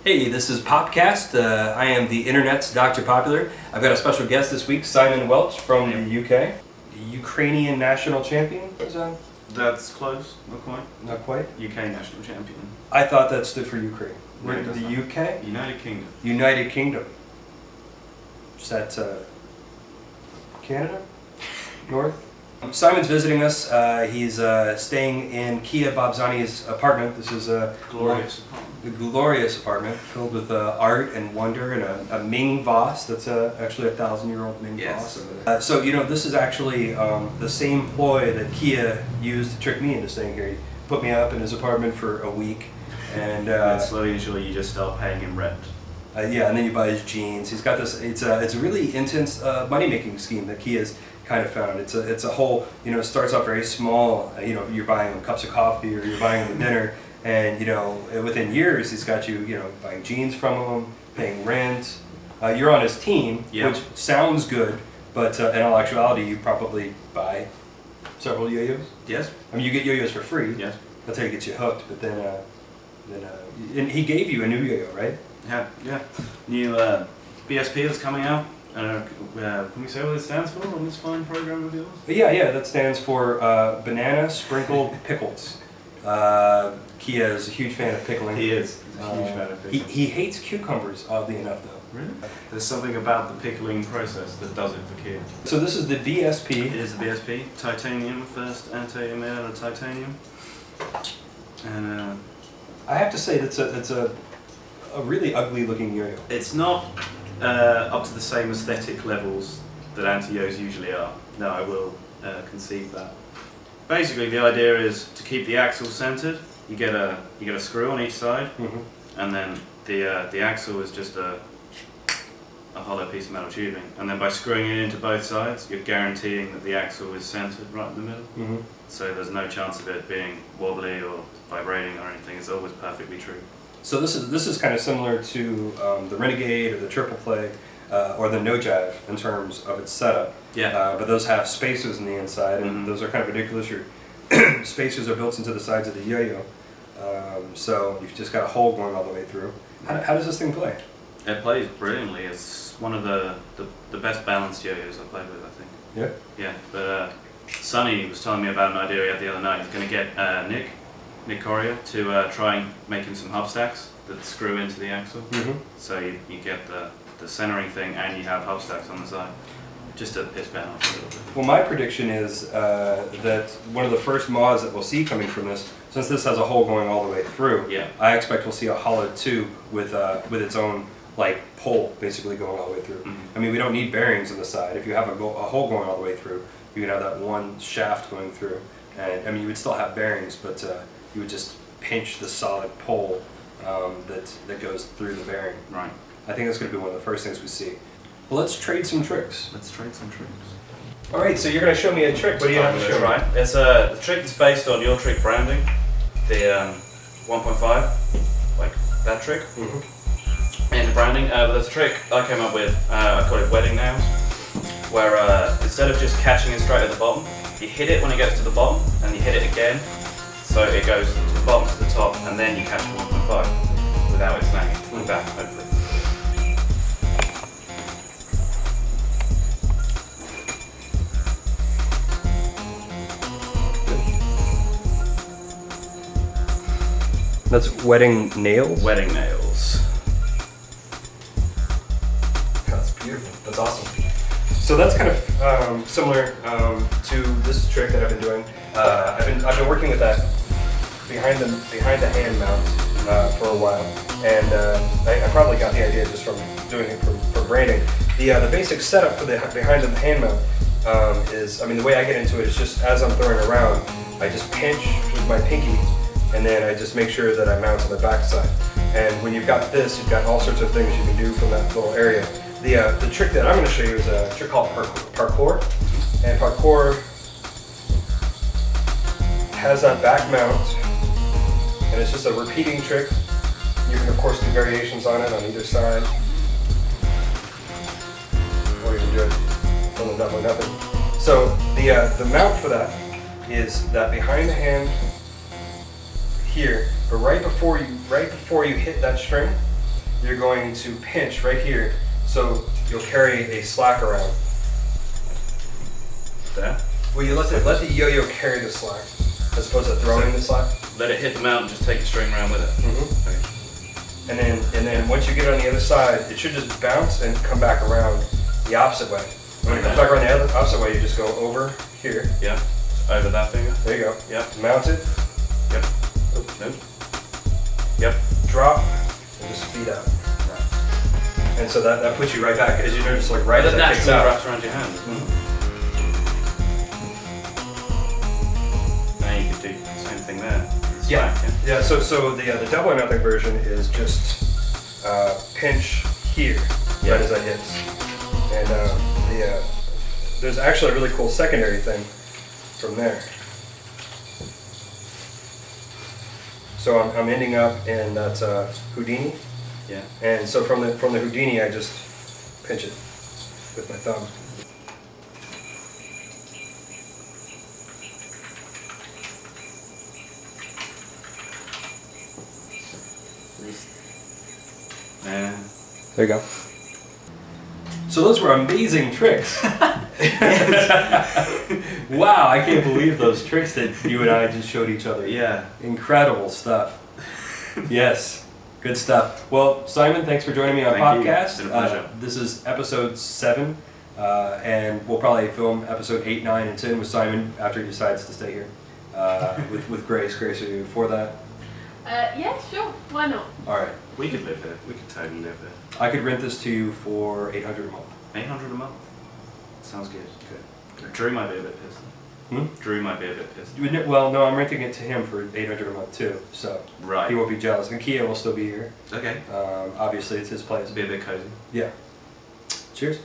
Hey, this is PopCast. I am the internet's Dr. Popular. I've got a special guest this week, Simon Welch from the UK. The Ukrainian national champion, is that? That's close, not quite. Not quite? UK national champion. I thought that stood for Ukraine. No, it does the not. UK? United Kingdom. United Kingdom. Is that Canada? North? Simon's visiting us. He's staying in Kia Babzani's apartment. This is a Glorious apartment. A glorious apartment filled with art and wonder and a Ming vase that's actually a 1,000-year-old Ming Yes. vase. So, this is actually the same ploy that Kia used to trick me into staying here. He put me up in his apartment for a week. And slowly and surely you just start paying him rent. yeah, and then you buy his jeans. He's got this, it's a really intense money-making scheme that Kia's kind of found. It's a whole, it starts off very small. You're buying him cups of coffee or you're buying him dinner. And, within years, he's got you, buying jeans from him, paying rent. You're on his team, Yep. which sounds good, but in all actuality, you probably buy several yo-yos. Yes? I mean, you get yo-yos for free. Yes. That's how he gets you hooked. But then and he gave you a new yo-yo, right? Yeah. New B.S.P that's coming out. Can we say what it stands for on this fine program of yours? But yeah, that stands for banana sprinkled pickles. Kia is a huge fan of pickling. He is. He's a huge fan of pickling. He hates cucumbers, oddly enough, though. Really? There's something about the pickling process that does it for Kia. So this is the B.S.P. It is the B.S.P. Titanium, first anti-email of titanium. And I have to say it's a really ugly looking yo-yo. it's not up to the same aesthetic levels that anti-yos usually are. No, I will concede that. Basically, the idea is to keep the axle centered. You get a screw on each side, and then the axle is just a hollow piece of metal tubing. And then by screwing it into both sides, you're guaranteeing that the axle is centered right in the middle. So there's no chance of it being wobbly or vibrating or anything. It's always perfectly true. So this is kind of similar to the Renegade or the Triple Play or the No Jive in terms of its setup. Yeah. But those have spacers on the inside, and those are kind of ridiculous. Your spacers are built into the sides of the yo-yo, so you've just got a hole going all the way through. How does this thing play? It plays brilliantly. It's one of the best balanced yo-yos I've played with, I think. Yeah. Yeah, but Sonny was telling me about an idea he had the other night. He's going to get Nick Corrier to try and make him some hub stacks that screw into the axle. So you get the centering thing and you have hub stacks on the side. Just to piss Ben off a little bit. Well, my prediction is that one of the first mods that we'll see coming from this, since this has a hole going all the way through, Yeah. I expect we'll see a hollowed tube with its own pole basically going all the way through. I mean, we don't need bearings on the side. If you have a hole going all the way through, you can have that one shaft going through, and I mean you would still have bearings, but you would just pinch the solid pole that goes through the bearing. Right. I think that's going to be one of the first things we see. Well, let's trade some tricks. Let's trade some tricks. All right, so you're going to show me a trick. What do you have to show me? Right. It's the trick is based on your trick branding, the 1.5, like that trick. And the branding. But there's a trick I came up with. I call it wedding nails, where instead of just catching it straight at the bottom, you hit it when it gets to the bottom, and you hit it again, so it goes to the bottom to the top, and then you catch the 1.5 without it snagging. Like that, hopefully. That's wedding nails? Wedding nails. That's beautiful. That's awesome. So that's kind of similar to this trick that I've been doing. I've been working with that behind the hand mount for a while, and I probably got the idea just from doing it for branding. The basic setup for the behind the hand mount is, I mean, the way I get into it is just as I'm throwing around, I just pinch with my pinky, and then I just make sure that I mount on the back side. And when you've got this, you've got all sorts of things you can do from that little area. The trick that I'm going to show you is a trick called Parqour. And Parqour has that back mount, and it's just a repeating trick. You can of course do variations on it on either side, or you can do it from the nothing. So the mount for that is that behind the hand here, but right before you hit that string, you're going to pinch right here. So you'll carry a slack around. There. Well, you let the yo-yo carry the slack, as opposed to throwing the slack. Let it hit the mount and just take the string around with it. Mm-hmm. And then once you get on the other side, it should just bounce and come back around the opposite way. When it comes back around the opposite way, you just go over here. Yeah. Over that finger. There you go. Yep. Mount it. Yep. Oh, no. Yep. Drop and just speed out. Right. And so that puts you right back, as you notice, like right as that kicks out. wraps around your hand. Now you could do the same thing there. Yeah. So the double and nothing version is just pinch here right as that hits, and there's actually a really cool secondary thing from there. So I'm ending up in that Houdini. Yeah. And so from the Houdini, I just pinch it with my thumb. Yeah. There you go. So those were amazing tricks. Wow, I can't believe those tricks that you and I just showed each other. Yeah. Incredible stuff. Yes, good stuff. Well, Simon, thanks for joining me on Thank you. PopCast. It's been a pleasure. This is episode 7, and we'll probably film episode 8, 9, and 10 with Simon after he decides to stay here with Grace. Grace, are you for that? Yeah, sure. Why not? All right. We could live here. We could totally live here. I could rent this to you for $800 a month. 800 a month. Sounds good. Good. Drew might be a bit pissed. Drew might be a bit pissed. Well, no, I'm renting it to him for $800 a month too, so Right. he won't be jealous. And Kia will still be here. Okay. Obviously, it's his place. Be a bit cozy. Yeah. Cheers.